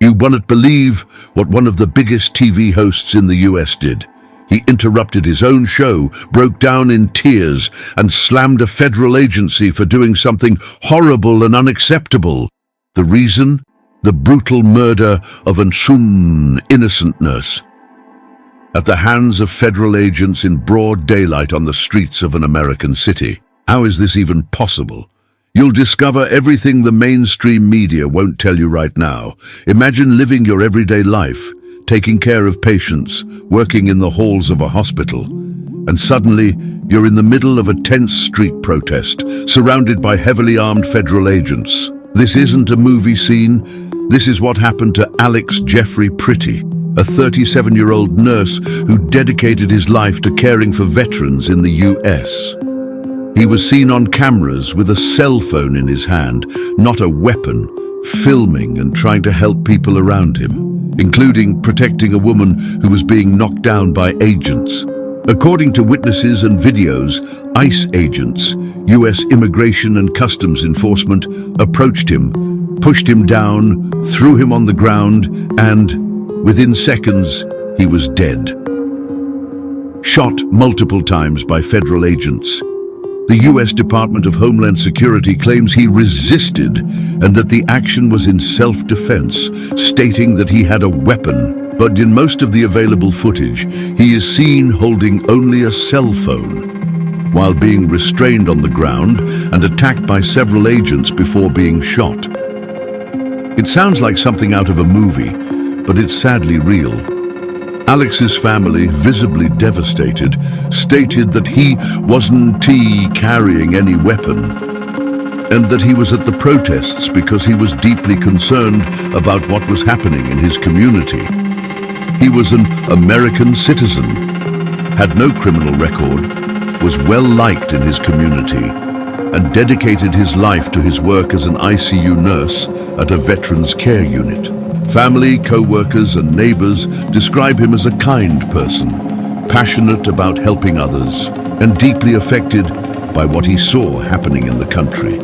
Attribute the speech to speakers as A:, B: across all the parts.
A: You wouldn't believe what one of the biggest TV hosts in the US did. He interrupted his own show, broke down in tears, and slammed a federal agency for doing something horrible and unacceptable. The reason? The brutal murder of an innocent nurse at the hands of federal agents in broad daylight on the streets of an American city. How is this even possible? You'll discover everything the mainstream media won't tell you right now. Imagine living your everyday life, taking care of patients, working in the halls of a hospital, and suddenly you're in the middle of a tense street protest, surrounded by heavily armed federal agents. This isn't a movie scene. This is what happened to Alex Jeffrey Pretti, a 37-year-old nurse who dedicated his life to caring for veterans in the US. He was seen on cameras with a cell phone in his hand, not a weapon, filming and trying to help people around him, including protecting a woman who was being knocked down by agents. According to witnesses and videos, ICE agents, US Immigration and Customs Enforcement, approached him, pushed him down, threw him on the ground, and within seconds, he was dead. Shot multiple times by federal agents. The US Department of Homeland Security claims he resisted and that the action was in self-defense, stating that he had a weapon. But in most of the available footage, he is seen holding only a cell phone, while being restrained on the ground and attacked by several agents before being shot. It sounds like something out of a movie, but it's sadly real. Alex's family, visibly devastated, stated that he wasn't carrying any weapon, and that he was at the protests because he was deeply concerned about what was happening in his community. He was an American citizen, had no criminal record, was well liked in his community, and dedicated his life to his work as an ICU nurse at a veterans care unit. Family, co-workers, and neighbors describe him as a kind person, passionate about helping others, and deeply affected by what he saw happening in the country,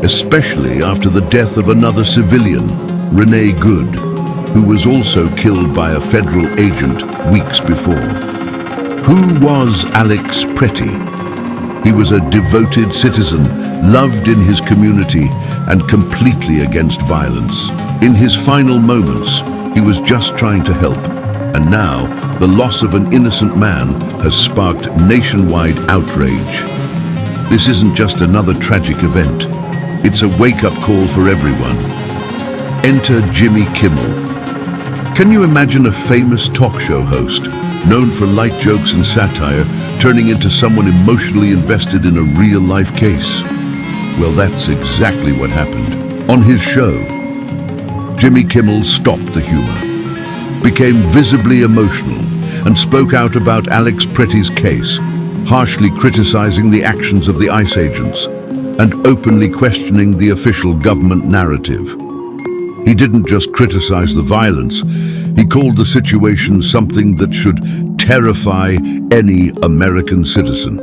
A: especially after the death of another civilian, Renee Good, who was also killed by a federal agent weeks before. Who was Alex Pretti? He was a devoted citizen, loved in his community, and completely against violence. In his final moments, he was just trying to help, and now the loss of an innocent man has sparked nationwide outrage. This isn't just another tragic event. It's a wake-up call for everyone. Enter Jimmy Kimmel. Can you imagine a famous talk show host, known for light jokes and satire, turning into someone emotionally invested in a real-life case? Well, that's exactly what happened. On his show, Jimmy Kimmel stopped the humor, became visibly emotional, and spoke out about Alex Pretti's case, harshly criticizing the actions of the ICE agents and openly questioning the official government narrative. He didn't just criticize the violence, he called the situation something that should terrify any American citizen,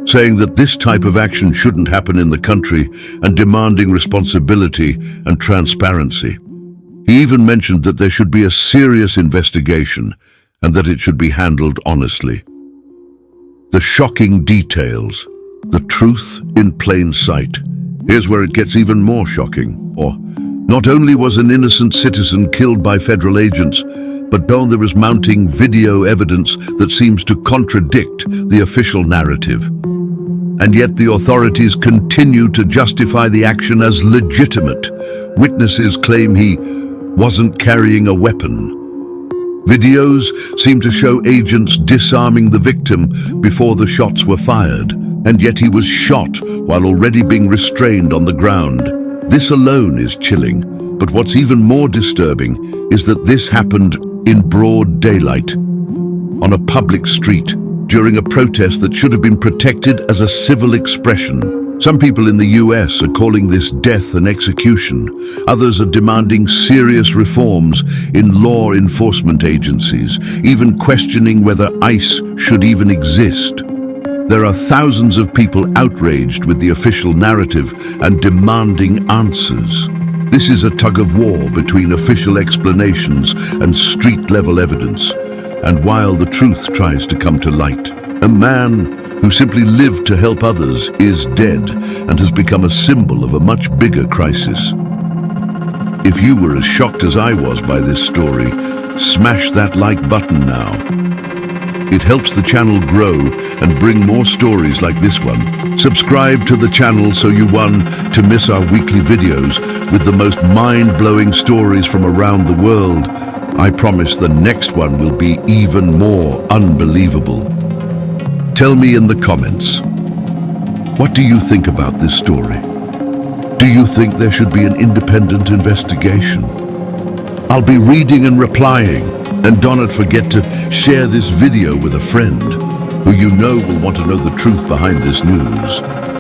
A: saying that this type of action shouldn't happen in the country and demanding responsibility and transparency. He even mentioned that there should be a serious investigation and that it should be handled honestly. The shocking details, the truth in plain sight. Here's where it gets even more shocking. Not only was an innocent citizen killed by federal agents, but there is mounting video evidence that seems to contradict the official narrative. And yet the authorities continue to justify the action as legitimate. Witnesses claim he wasn't carrying a weapon. Videos seem to show agents disarming the victim before the shots were fired, and yet he was shot while already being restrained on the ground. This alone is chilling, but what's even more disturbing is that this happened in broad daylight, on a public street, during a protest that should have been protected as a civil expression. Some people in the US are calling this death and execution. Others are demanding serious reforms in law enforcement agencies, even questioning whether ICE should even exist. There are thousands of people outraged with the official narrative and demanding answers. This is a tug of war between official explanations and street-level evidence. And while the truth tries to come to light, a man who simply lived to help others is dead and has become a symbol of a much bigger crisis. If you were as shocked as I was by this story, smash that like button now. It helps the channel grow and bring more stories like this one. Subscribe to the channel so you to miss our weekly videos with the most mind-blowing stories from around the world. I promise the next one will be even more unbelievable. Tell me in the comments, what do you think about this story? Do you think there should be an independent investigation? I'll be reading and replying. And don't forget to share this video with a friend who you know will want to know the truth behind this news.